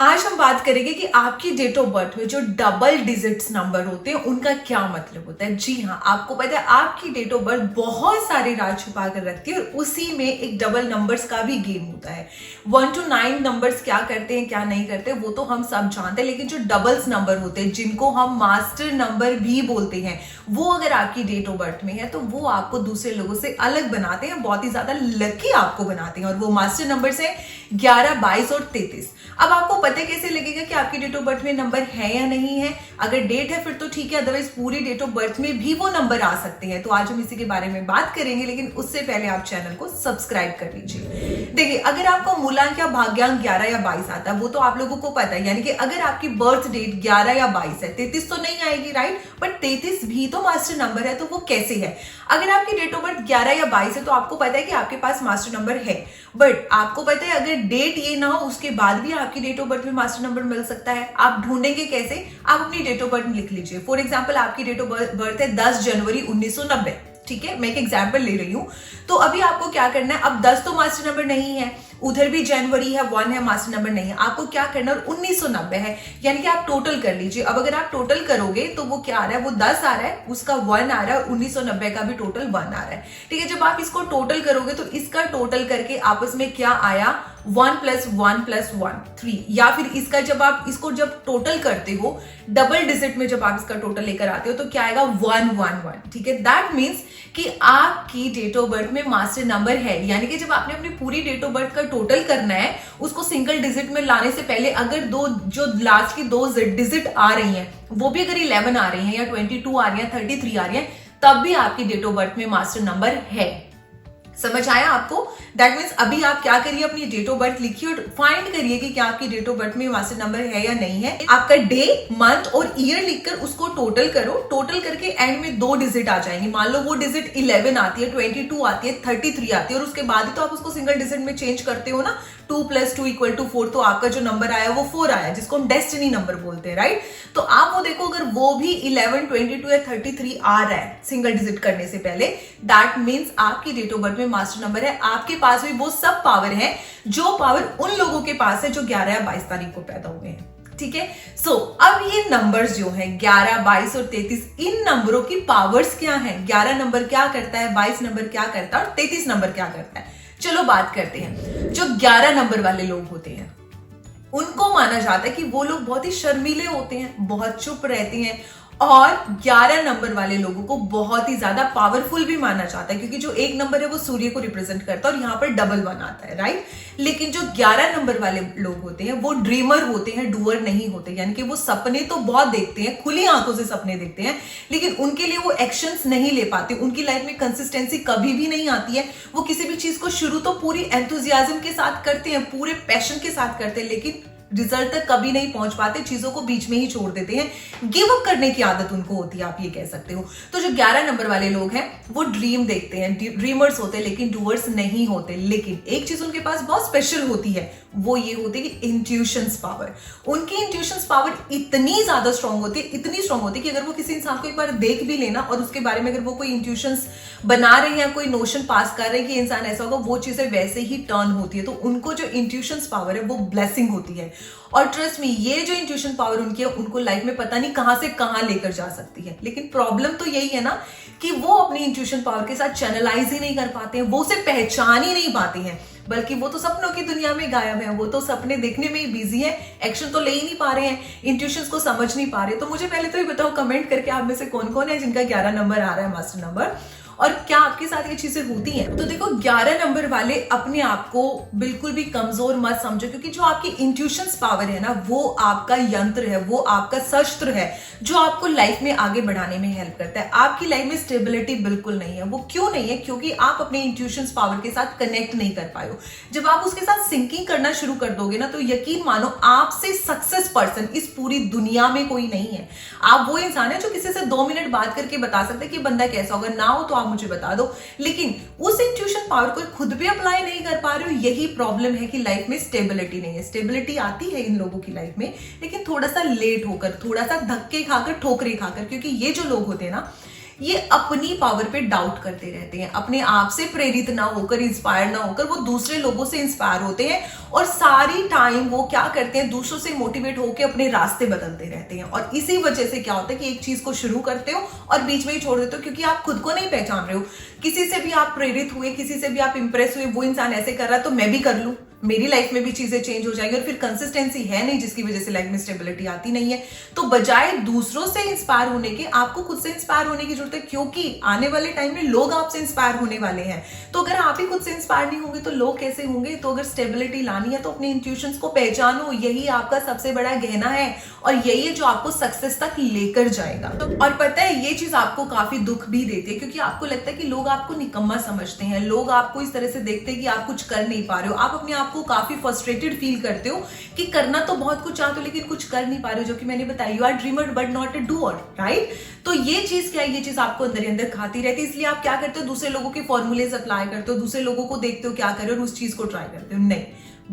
आज हम बात करेंगे कि आपकी डेट ऑफ बर्थ में जो डबल डिजिट्स नंबर होते हैं उनका क्या मतलब होता है। जी हाँ, आपको पता है आपकी डेट ऑफ बर्थ बहुत सारे राज छुपा कर रखती है और उसी में एक डबल नंबर्स का भी गेम होता है। 1 to 9 नंबर्स क्या करते हैं क्या नहीं करते वो तो हम सब जानते हैं, लेकिन जो डबल्स नंबर होते हैं जिनको हम मास्टर नंबर भी बोलते हैं, वो अगर आपकी डेट ऑफ बर्थ में है तो वो आपको दूसरे लोगों से अलग बनाते हैं, बहुत ही ज्यादा लकी आपको बनाते हैं। और वो मास्टर नंबर्स है 11, 22 और 33। अब आपको पता कैसे लगेगा कि आपकी डेट ऑफ बर्थ में नंबर है या नहीं है? अगर डेट है फिर तो ठीक है, अदरवाइज पूरी डेट ऑफ बर्थ में भी वो नंबर आ सकते हैं। तो आज हम इसी के बारे में बात करेंगे, लेकिन उससे पहले आप चैनल को सब्सक्राइब कर लीजिए। देखिए, अगर आपको मूलांक या भाग्यांक 11 या 22 आता है वो तो आप लोगों को पता है, यानी कि अगर आपकी बर्थ डेट 11 या 22 है, 33 तो नहीं आएगी, राइट? बट 33 भी तो मास्टर नंबर है, तो वो कैसे है? अगर आपकी डेट ऑफ बर्थ 11 या 22 है तो आपको पता है कि आपके पास मास्टर नंबर है, बट आपको पता है अगर डेट ये ना हो उसके बाद भी आपकी डेट ऑफ बर्थ में मास्टर नंबर मिल सकता है। आप ढूंढेंगे कैसे? आप अपनी डेट ऑफ बर्थ लिख लीजिए। फॉर एग्जांपल, आपकी डेट ऑफ बर्थ है 10 जनवरी 1990, ठीक है, मैं एक एग्जांपल ले रही हूं। तो अभी आपको क्या करना है, अब 10 तो मास्टर नंबर नहीं है, उधर भी जनवरी है, 1 है, मास्टर नंबर नहीं है। आपको क्या करना है, 1990 है, यानी कि आप टोटल कर लीजिए। अब अगर आप टोटल करोगे तो वो क्या आ रहा है, वो 10 आ रहा है, उसका 1 आ रहा है, 1990 का भी टोटल 1 आ रहा है, ठीक है। जब आप इसको टोटल करोगे तो इसका टोटल करके आपस में क्या आया, 1 + 1 + 1 3। या फिर इसका जब टोटल करते हो डबल डिजिट में, जब आप इसका टोटल लेकर आते हो तो क्या आएगा, 1 1 1, ठीक है। दैट मीन्स कि आपकी डेट ऑफ बर्थ में मास्टर नंबर है, यानी कि जब आपने अपनी पूरी डेट ऑफ बर्थ का टोटल करना है उसको सिंगल डिजिट में लाने से पहले अगर जो लास्ट की 2 डिजिट आ रही हैं वो भी अगर 11 आ रही हैं या 22 आ रही हैं, 33 आ रही हैं, तब भी आपकी डेट ऑफ बर्थ में मास्टर नंबर है। समझ आया आपको? दैट मीन्स अभी आप क्या करिए, अपनी डेट ऑफ बर्थ लिखिए और फाइंड करिए कि क्या आपकी डेट ऑफ बर्थ में मास्टर नंबर है या नहीं है। आपका डे, मंथ और ईयर लिखकर उसको टोटल करो। टोटल करके एंड में 2 डिजिट आ जाएंगे। मान लो वो डिजिट 11 आती है, 22 आती है, 33 आती है, और उसके बाद ही तो आप उसको सिंगल डिजिट में चेंज करते हो ना। 2 + 2 = 4, तो आपका जो नंबर आया वो 4 आया, जिसको हम डेस्टिनी नंबर बोलते हैं, राइट? तो आप वो देखो, अगर वो भी 11, 22 या 33 आ रहा है सिंगल डिजिट करने से पहले, दैट मीन्स आपकी डेट ऑफ बर्थ में मास्टर नंबर है। आपके पास भी वो सब पावर है जो पावर उन लोगों के पास है जो 11 या 22 तारीख को पैदा हुए हैं, ठीक है। सो अब ये नंबर्स जो हैं 11, 22 और 33, इन नंबरों की पावर्स क्या हैं? 11 नंबर क्या करता है, 22 नंबर क्या करता है और 33 नंबर क्या करता है? चलो बात करते हैं। जो 11 नंबर वाले लोग होते हैं उनको माना जाता है कि वो लोग बहुत ही शर्मीले होते हैं, बहुत चुप रहते हैं, और 11 नंबर वाले लोगों को बहुत ही ज्यादा पावरफुल भी माना जाता है, क्योंकि जो 1 नंबर है वो सूर्य को रिप्रेजेंट करता है और यहाँ पर डबल 1 आता है, राइट? लेकिन जो 11 नंबर वाले लोग होते हैं वो ड्रीमर होते हैं, डूअर नहीं होते, यानी कि वो सपने तो बहुत देखते हैं, खुली आंखों से सपने देखते हैं, लेकिन उनके लिए वो एक्शंस नहीं ले पाते। उनकी लाइफ में कंसिस्टेंसी कभी भी नहीं आती है। वो किसी भी चीज को शुरू तो पूरी एंथुजियाज्म के साथ करते हैं, पूरे पैशन के साथ करते हैं, लेकिन रिजल्ट तक कभी नहीं पहुंच पाते, चीजों को बीच में ही छोड़ देते हैं। गिव अप करने की आदत उनको होती है, आप ये कह सकते हो। तो जो 11 नंबर वाले लोग हैं वो ड्रीम देखते हैं, ड्रीमर्स होते हैं, लेकिन डूअर्स नहीं होते। लेकिन एक चीज उनके पास बहुत स्पेशल होती है, वो ये होती है कि इंट्यूशंस पावर। उनकी इंट्यूशंस पावर इतनी ज्यादा स्ट्रांग होती है, इतनी स्ट्रांग होती है कि अगर वो किसी इंसान को एक बार देख भी लेना और उसके बारे में अगर वो कोई इंट्यूशंस बना रहे हैं, कोई नोशन पास कर रहे हैं कि इंसान ऐसा होगा, वो चीजें वैसे ही टर्न होती है। तो उनको जो इंट्यूशंस पावर है वो ब्लेसिंग होती है। और ट्रस्ट मी, ये जो इंट्यूशन पावर उनकी है उनको लाइफ में पता नहीं कहां से कहां लेकर जा सकती है। लेकिन प्रॉब्लम तो यही है ना कि वो अपनी इंट्यूशन पावर के साथ चैनलाइज ही नहीं कर पाते हैं, वो उसे पहचान ही नहीं पाते हैं, बल्कि वो तो सपनों की दुनिया में गायब है। वो तो सपने देखने में ही बिजी है, एक्शन तो ले ही नहीं पा रहे हैं, इंट्यूशंस को समझ नहीं पा रहे। तो मुझे पहले तो ये बताओ कमेंट करके, आप में से कौन कौन है जिनका 11 नंबर आ रहा है मास्टर नंबर, और क्या आपके साथ ये चीजें होती हैं? तो देखो, 11 नंबर वाले अपने आप को बिल्कुल भी कमजोर मत समझो, क्योंकि जो आपकी इंट्यूशंस पावर है ना, वो आपका यंत्र है, वो आपका शस्त्र है जो आपको लाइफ में आगे बढ़ाने में हेल्प करता है। आपकी लाइफ में स्टेबिलिटी बिल्कुल नहीं है। वो क्यों नहीं है? क्योंकि आप अपने इंट्यूशंस पावर के साथ कनेक्ट नहीं कर पाए हो। जब आप उसके साथ सिंकिंग करना शुरू कर दोगे ना, तो यकीन मानो आपसे सक्सेस पर्सन इस पूरी दुनिया में कोई नहीं है। आप वो इंसान है जो किसी से 2 मिनट बात करके बता सकते हैं कि बंदा कैसा होगा, ना हो तो आप मुझे बता दो, लेकिन उस इंट्यूशन पावर को खुद भी अप्लाई नहीं कर पा रहे हो। यही प्रॉब्लम है कि लाइफ में स्टेबिलिटी नहीं है। स्टेबिलिटी आती है इन लोगों की लाइफ में, लेकिन थोड़ा सा लेट होकर, थोड़ा सा धक्के खाकर, ठोकरे खाकर, क्योंकि ये जो लोग होते हैं ना, ये अपनी पावर पे डाउट करते रहते हैं, अपने आप से प्रेरित ना होकर, इंस्पायर ना होकर वो दूसरे लोगों से इंस्पायर होते हैं और सारी टाइम वो क्या करते हैं, दूसरों से मोटिवेट होकर अपने रास्ते बदलते रहते हैं। और इसी वजह से क्या होता है कि एक चीज को शुरू करते हो और बीच में ही छोड़ देते हो, क्योंकि आप खुद को नहीं पहचान रहे हो। किसी से भी आप प्रेरित हुए, किसी से भी आप इंप्रेस हुए, वो इंसान ऐसे कर रहा है तो मैं भी कर लूं, मेरी लाइफ में भी चीजें चेंज हो जाएंगी। और फिर कंसिस्टेंसी है नहीं, जिसकी वजह से लाइफ में स्टेबिलिटी आती नहीं है। तो बजाय दूसरों से इंस्पायर होने के, आपको खुद से इंस्पायर होने की जरूरत है, क्योंकि आने वाले टाइम में लोग आपसे इंस्पायर होने वाले हैं। तो अगर आप ही खुद से इंस्पायर नहीं होंगे तो लोग कैसे होंगे। तो अगर स्टेबिलिटी लानी है तो अपने इंट्यूशंस को पहचानो, यही आपका सबसे बड़ा गहना है और यही है जो आपको सक्सेस तक लेकर जाएगा। और पता है ये चीज आपको काफी दुख भी देती है, क्योंकि आपको लगता है कि लोग आपको निकम्मा समझते हैं, लोग आपको इस तरह से देखते हैं कि आप कुछ कर नहीं पा रहे हो। आप अपने आप को काफी फ्रस्ट्रेटेड फील करते हो कि करना तो बहुत कुछ चाहते हो लेकिन कुछ कर नहीं पा रहे हो, जो कि मैंने बताया, you are dreamer but not a doer, right. तो ये चीज क्या है, ये चीज आपको अंदर ही अंदर खाती रहती है। इसलिए आप क्या करते हो, दूसरे लोगों के फॉर्मूलेज अप्लाई करते हो, दूसरे लोगों को देखते हो क्या कर रहे हो और उस चीज को ट्राई करते हो। नहीं,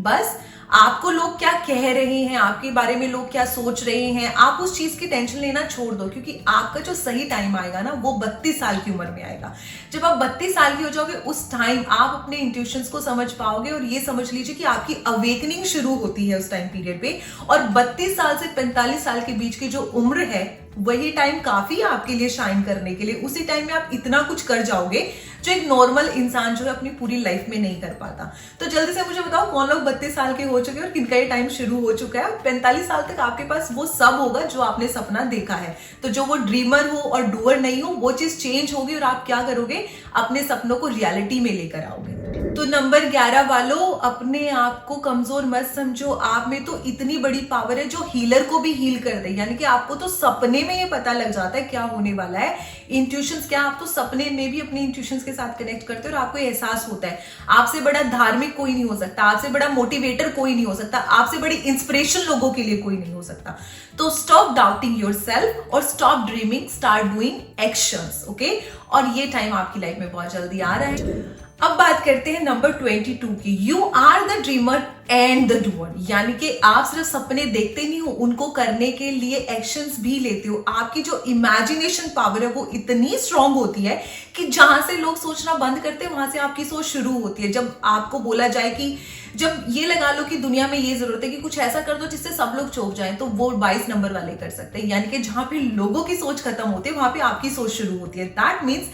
बस आपको लोग क्या कह रहे हैं, आपके बारे में लोग क्या सोच रहे हैं, आप उस चीज की टेंशन लेना छोड़ दो। क्योंकि आपका जो सही टाइम आएगा ना, वो 32 साल की उम्र में आएगा। जब आप 32 साल की हो जाओगे, उस टाइम आप अपने इंट्यूशंस को समझ पाओगे। और ये समझ लीजिए कि आपकी अवेकनिंग शुरू होती है उस टाइम पीरियड पे। और 32 साल से 45 साल के बीच की जो उम्र है, वही टाइम काफी है आपके लिए शाइन करने के लिए। उसी टाइम में आप इतना कुछ कर जाओगे जो एक नॉर्मल इंसान जो है अपनी पूरी लाइफ में नहीं कर पाता। तो जल्दी से मुझे बताओ, कौन लोग 32 साल के हो चुके हैं और किनका ये टाइम शुरू हो चुका है। 45 साल तक आपके पास वो सब होगा जो आपने सपना देखा है। तो जो वो ड्रीमर हो और डूअर नहीं हो, वो चीज चेंज होगी और आप क्या करोगे, अपने सपनों को रियलिटी में लेकर आओगे। तो नंबर 11 वालों, अपने आप को कमजोर मत समझो। आप में तो इतनी बड़ी पावर है जो हीलर को भी हील कर दे। यानी कि आपको तो सपने में ये पता लग जाता है क्या होने वाला है। इंट्यूशंस क्या, आप तो सपने में भी अपने इंट्यूशंस के साथ कनेक्ट करते हो और आपको एहसास होता है। आपसे बड़ा धार्मिक कोई नहीं हो सकता, आपसे बड़ा मोटिवेटर कोई नहीं हो सकता, आपसे बड़ी इंस्पिरेशन लोगों के लिए कोई नहीं हो सकता। तो स्टॉप डाउटिंग योरसेल्फ और stop dreaming, start doing actions, okay. और ये टाइम आपकी लाइफ में बहुत जल्दी आ रहा है। अब बात करते हैं नंबर 22 की। You are the dreamer and the doer. यानी कि आप सिर्फ सपने देखते नहीं हो, उनको करने के लिए एक्शंस भी लेते हो। आपकी जो इमेजिनेशन पावर है वो इतनी स्ट्रांग होती है कि जहां से लोग सोचना बंद करते हैं, वहां से आपकी सोच शुरू होती है। जब आपको बोला जाए कि, जब ये लगा लो कि दुनिया में ये जरूरत है कि कुछ ऐसा कर दो जिससे सब लोग चौंक जाएं, तो वो 22 नंबर वाले कर सकते हैं। यानी कि जहां पे लोगों की सोच खत्म होती है, वहां पे आपकी सोच शुरू होती है। दैट मीन्स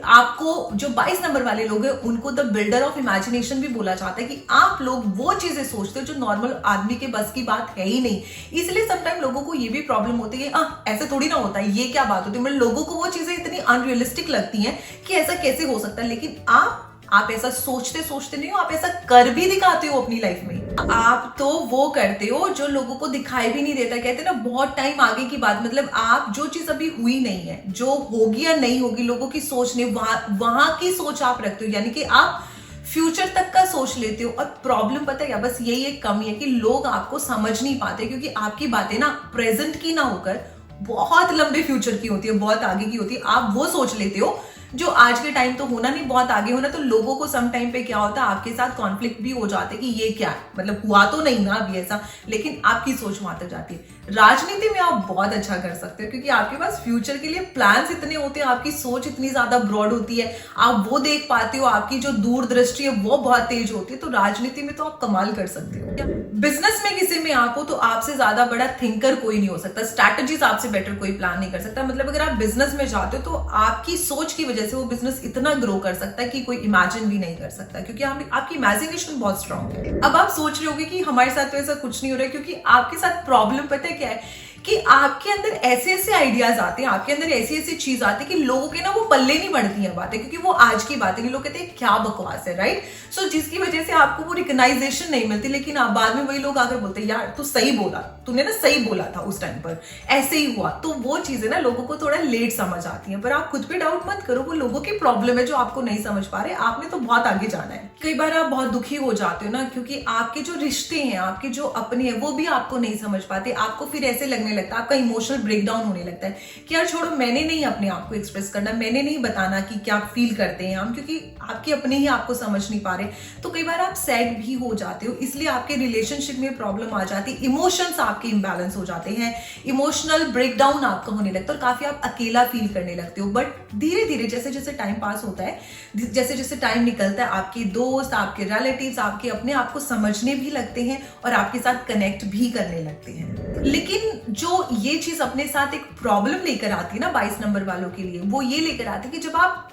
आपको जो 22 नंबर वाले लोग हैं, उनको द बिल्डर ऑफ इमेजिनेशन भी बोला जाता है, कि आप लोग वो चीजें सोचते हो जो नॉर्मल आदमी के बस की बात है ही नहीं। इसलिए समटाइम लोगों को ये भी प्रॉब्लम होती है कि ऐसे थोड़ी ना होता है, ये क्या बात होती है। मतलब लोगों को वो चीजें इतनी अनरियलिस्टिक लगती हैं कि ऐसा कैसे हो सकता है। लेकिन आप ऐसा सोचते सोचते नहीं हो, आप ऐसा कर भी दिखाते हो अपनी लाइफ में। आप तो वो करते हो जो लोगों को दिखाई भी नहीं देता। कहते हैं ना, बहुत टाइम आगे की बात। मतलब आप जो चीज अभी हुई नहीं है, जो होगी या नहीं होगी, लोगों की सोच ने, वहां की सोच आप रखते हो। यानी कि आप फ्यूचर तक का सोच लेते हो। और प्रॉब्लम पता है क्या, बस यही एक कमी है कि लोग आपको समझ नहीं पाते, क्योंकि आपकी बातें ना प्रेजेंट की ना होकर बहुत लंबे फ्यूचर की होती है, बहुत आगे की होती है। आप वो सोच लेते हो जो आज के टाइम तो होना नहीं, बहुत आगे होना। तो लोगों को सम टाइम पे क्या होता है, आपके साथ कॉन्फ्लिक्ट भी हो जाते कि ये क्या है, मतलब हुआ तो नहीं ना अभी ऐसा, लेकिन आपकी सोच वहां तक जाती है। राजनीति में आप बहुत अच्छा कर सकते हो, क्योंकि आपके पास फ्यूचर के लिए प्लान्स इतने होते हैं, आपकी सोच इतनी ज्यादा ब्रॉड होती है, आप वो देख पाते हो, आपकी जो दूरदृष्टि है वो बहुत तेज होती है। तो राजनीति में तो आप कमाल कर सकते हो। बिजनेस में किसी में आप हो तो आपसे ज्यादा बड़ा थिंकर कोई नहीं हो सकता, स्ट्रैटेजीज आपसे बेटर कोई प्लान नहीं कर सकता। मतलब अगर आप बिजनेस में जाते हो तो आपकी सोच की वजह से वो बिजनेस इतना ग्रो कर सकता है कि कोई इमेजिन भी नहीं कर सकता, क्योंकि आपकी इमेजिनेशन बहुत स्ट्रांग है। अब आप सोच रहे होगे कि हमारे साथ तो ऐसा कुछ नहीं हो रहा है, क्योंकि आपके साथ प्रॉब्लम पता है क्या है, कि आपके अंदर ऐसे ऐसे आइडियाज आते हैं, आपके अंदर ऐसी ऐसी चीज आती है कि लोगों के ना वो पल्ले नहीं पड़ती हैं बातें, क्योंकि वो आज की बातें नहीं, लोग कहते हैं क्या बकवास है, राइट। सो जिसकी वजह से आपको वो रिकग्नाइजेशन नहीं मिलती। लेकिन आप बाद में वही लोग आकर बोलते हैं, यार तू सही बोला, तूने ना सही बोला था उस टाइम पर, ऐसे ही हुआ। तो वो चीजें ना लोगों को थोड़ा लेट समझ आती हैं। पर आप खुद पे डाउट मत करो, वो लोगों की प्रॉब्लम है जो आपको नहीं समझ पा रहे। आपने तो बहुत आगे जाना है। कई बार आप बहुत दुखी हो जाते हो ना, क्योंकि आपके जो रिश्ते हैं, आपके जो अपने हैं, वो भी आपको नहीं समझ पाते। आपको फिर ऐसे लगने लगने लगता है, आपका इमोशनल ब्रेकडाउन होने लगता है कि यार छोड़ो, मैंने नहीं अपने आप को एक्सप्रेस करना, मैंने नहीं बताना कि क्या फील करते हैं हम, क्योंकि आपके अपने ही आपको समझ नहीं पा रहे। तो कई बार आप सैड भी हो जाते हो, इसलिए आपके रिलेशनशिप में प्रॉब्लम आ जाती है, इमोशंस आपके इम्बैलेंस हो जाते हैं, इमोशनल ब्रेकडाउन आपका होने लगता है और काफी आप अकेला फील करने लगते हो। बट धीरे धीरे जैसे जैसे टाइम पास होता है, जैसे जैसे टाइम निकलता है, आपके दोस्त, आपके रिलेटिव्स आपके अपने आप को समझने भी लगते हैं और आपके साथ कनेक्ट भी करने लगते हैं। लेकिन जो ये चीज अपने साथ एक प्रॉब्लम लेकर आती है ना 22 नंबर वालों के लिए, वो ये लेकर आती है कि जब आप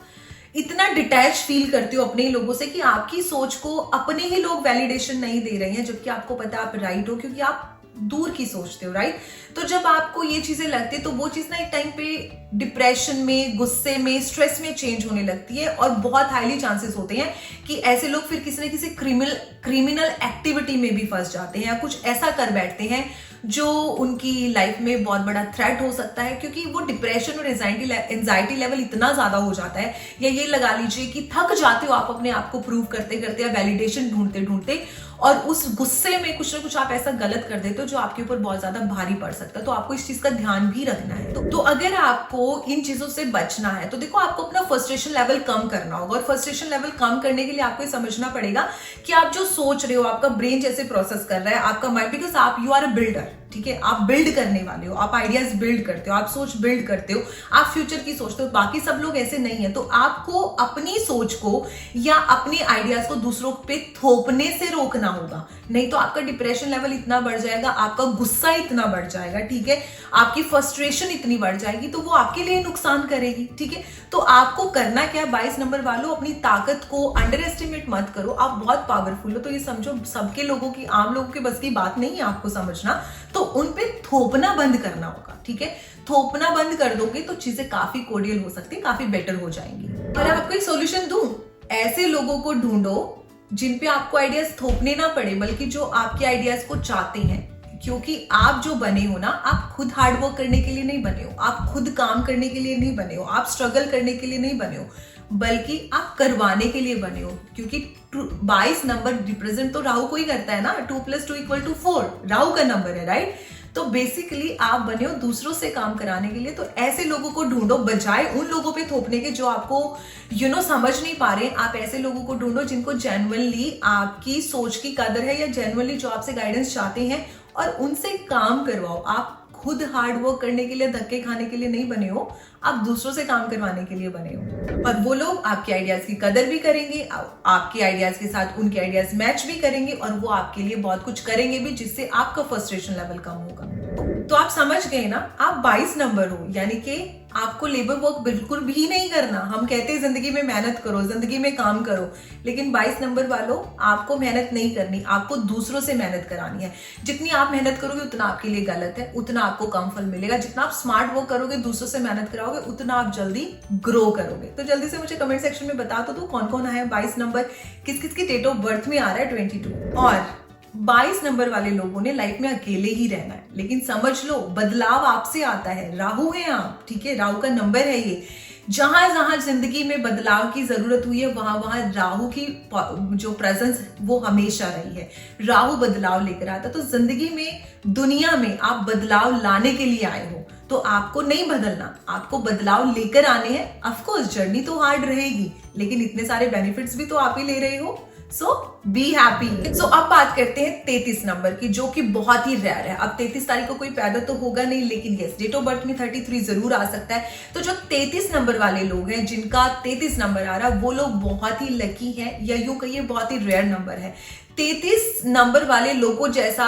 इतना डिटैच फील करते हो अपने ही लोगों से कि आपकी सोच को अपने ही लोग वैलिडेशन नहीं दे रहे हैं, जबकि आपको पता है आप राइट हो, क्योंकि आप दूर की सोचते हो, राइट। तो जब आपको ये चीजें लगती है तो वो चीज ना एक टाइम पे डिप्रेशन में, गुस्से में, स्ट्रेस में चेंज होने लगती है और बहुत हाईली चांसेस होते हैं कि ऐसे लोग फिर किसी न किसी क्रिमिनल एक्टिविटी में भी फंस जाते हैं या कुछ ऐसा कर बैठते हैं जो उनकी लाइफ में बहुत बड़ा थ्रेट हो सकता है, क्योंकि वो डिप्रेशन और एंजाइटी लेवल इतना ज्यादा हो जाता है, या ये लगा लीजिए कि थक जाते हो आप अपने आप को प्रूव करते करते या वैलिडेशन ढूंढते ढूंढते, और उस गुस्से में कुछ ना कुछ आप ऐसा गलत कर देते हो जो आपके ऊपर बहुत ज्यादा भारी पड़ सकता है। तो आपको इस चीज का ध्यान भी रखना है। तो अगर आपको इन चीजों से बचना है तो देखो, आपको अपना फ्रस्ट्रेशन लेवल कम करना होगा, और फ्रस्ट्रेशन लेवल कम करने के लिए आपको ये समझना पड़ेगा कि आप जो सोच रहे हो, आपका ब्रेन जैसे प्रोसेस कर रहा है, आपका माइंड, बिकॉज आप यू आर अ बिल्डर, ठीक है, आप बिल्ड करने वाले हो, आप आइडियाज बिल्ड करते हो, आप सोच बिल्ड करते हो, आप फ्यूचर की सोचते हो, बाकी सब लोग ऐसे नहीं है। तो आपको अपनी सोच को या अपने आइडियाज को दूसरों पे थोपने से रोकना होगा, नहीं तो आपका डिप्रेशन लेवल इतना बढ़ जाएगा, आपका गुस्सा इतना बढ़ जाएगा, ठीक है, आपकी फ्रस्ट्रेशन इतनी बढ़ जाएगी, तो वो आपके लिए नुकसान करेगी, ठीक है। तो आपको करना क्या, 22 नंबर वालों, अपनी ताकत को अंडर एस्टिमेट मत करो। आप बहुत पावरफुल हो, तो ये समझो सबके लोगों की, आम लोगों के बस की बात नहीं है आपको समझना, तो उन पे थोपना बंद करना होगा, ठीक है। थोपना बंद कर दोगे तो चीजें काफी कोडियल हो सकती है, काफी बेटर हो जाएंगी। और आपको एक सॉल्यूशन दूं, ऐसे लोगों को ढूंढो जिन पे आपको आइडियाज थोपने ना पड़े, बल्कि जो आपके आइडियाज को चाहते हैं, क्योंकि आप जो बने हो ना, आप खुद हार्डवर्क करने के लिए नहीं बने हो, आप खुद काम करने के लिए नहीं बने हो, आप स्ट्रगल करने के लिए नहीं बने हो, बल्कि आप करवाने के लिए बने हो। क्योंकि 22 नंबर रिप्रेजेंट तो राहु को ही करता है ना, 2 + 2 = 4 राहु का नंबर है, राइट। तो बेसिकली आप बने हो दूसरों से काम कराने के लिए। तो ऐसे लोगों को ढूंढो, बजाय उन लोगों पे थोपने के जो आपको समझ नहीं पा रहे। आप ऐसे लोगों को ढूंढो जिनको जेन्युइनली आपकी सोच की कदर है, या जेन्युइनली जो आपसे गाइडेंस चाहते हैं, और उनसे काम करवाओ। आप खुद हार्ड वर्क करने के लिए, धक्के खाने के लिए नहीं बने हो, आप दूसरों से काम करवाने के लिए बने हो। और वो लोग आपके आइडियाज की कदर भी करेंगे, आपके आइडियाज के साथ उनके आइडियाज मैच भी करेंगे, और वो आपके लिए बहुत कुछ करेंगे भी, जिससे आपका फ्रस्ट्रेशन लेवल कम होगा। तो आप समझ गए ना, आप 22 नंबर हो, यानी कि आपको लेबर वर्क बिल्कुल भी नहीं करना। हम कहते हैं जिंदगी में मेहनत करो, जिंदगी में काम करो, लेकिन 22 नंबर वालों, आपको मेहनत नहीं करनी, आपको दूसरों से मेहनत करानी है। जितनी आप मेहनत करोगे उतना आपके लिए गलत है, उतना आपको कम फल मिलेगा। जितना आप स्मार्ट वर्क करोगे, दूसरों से मेहनत कराओगे, उतना आप जल्दी ग्रो करोगे। तो जल्दी से मुझे कमेंट सेक्शन में बता दो कौन कौन है 22 नंबर, किस किस की डेट ऑफ बर्थ में आ रहा है 22। और 22 नंबर वाले लोगों ने लाइफ में अकेले ही रहना है, लेकिन समझ लो बदलाव आपसे आता है। राहु है आप, ठीक है, राहु का नंबर है ये। जहां जहां जिंदगी में बदलाव की जरूरत हुई है, वहां वहां राहु की जो प्रेजेंस वो हमेशा रही है। राहु बदलाव लेकर आता, तो जिंदगी में, दुनिया में आप बदलाव लाने के लिए आए हो, तो आपको नहीं बदलना, आपको बदलाव लेकर आने हैं। ऑफकोर्स जर्नी तो हार्ड रहेगी, लेकिन इतने सारे बेनिफिट्स भी तो आप ही ले रहे हो। सो बी हैप्पी। सो अब बात करते हैं 33 नंबर की, जो कि बहुत ही रेयर है। अब 33 तारीख को कोई पैदा तो होगा नहीं, लेकिन यस, डेट ऑफ बर्थ में 33 जरूर आ सकता है। तो जो 33 नंबर वाले लोग हैं, जिनका 33 नंबर आ रहा है, वो लोग बहुत ही लकी हैं, या यूं कहिए बहुत ही रेयर नंबर है। 33 नंबर वाले लोगों जैसा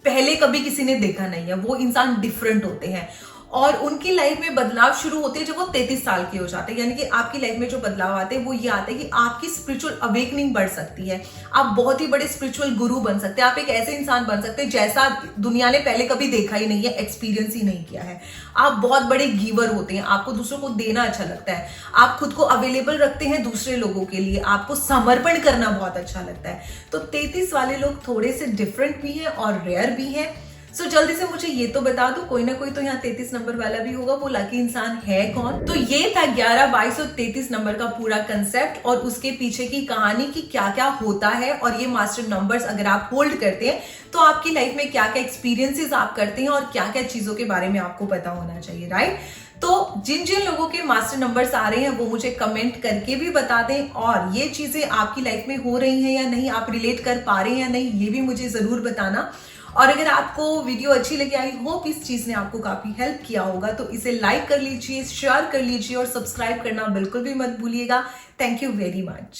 पहले कभी किसी ने देखा नहीं है। वो इंसान डिफरेंट होते हैं, और उनकी लाइफ में बदलाव शुरू होते हैं जब वो 33 साल के हो जाते हैं। यानी कि आपकी लाइफ में जो बदलाव आते हैं वो ये आते हैं कि आपकी स्पिरिचुअल अवेकनिंग बढ़ सकती है, आप बहुत ही बड़े स्पिरिचुअल गुरु बन सकते हैं, आप एक ऐसे इंसान बन सकते हैं जैसा दुनिया ने पहले कभी देखा ही नहीं है, एक्सपीरियंस ही नहीं किया है। आप बहुत बड़े गिवर होते हैं, आपको दूसरों को देना अच्छा लगता है, आप खुद को अवेलेबल रखते हैं दूसरे लोगों के लिए, आपको समर्पण करना बहुत अच्छा लगता है। तो 33 वाले लोग थोड़े से डिफरेंट भी हैं और रेयर भी हैं। सो जल्दी से मुझे ये तो बता दो, कोई ना कोई तो यहाँ 33 नंबर वाला भी होगा, वो लकी इंसान है कौन? तो ये था 11, 22 और 33 नंबर का पूरा कंसेप्ट और उसके पीछे की कहानी की क्या क्या होता है, और ये मास्टर नंबर्स अगर आप होल्ड करते हैं तो आपकी लाइफ में क्या क्या एक्सपीरियंसेस आप करते हैं और क्या क्या चीजों के बारे में आपको पता होना चाहिए, राइट? तो जिन जिन लोगों के मास्टर नंबर्स आ रहे हैं वो मुझे कमेंट करके भी बता दें, और ये चीजें आपकी लाइफ में हो रही हैं या नहीं, आप रिलेट कर पा रहे हैं या नहीं, ये भी मुझे जरूर बताना। और अगर आपको वीडियो अच्छी लगी, आई होप इस चीज ने आपको काफी हेल्प किया होगा, तो इसे लाइक कर लीजिए, शेयर कर लीजिए और सब्सक्राइब करना बिल्कुल भी मत भूलिएगा। Thank you very much.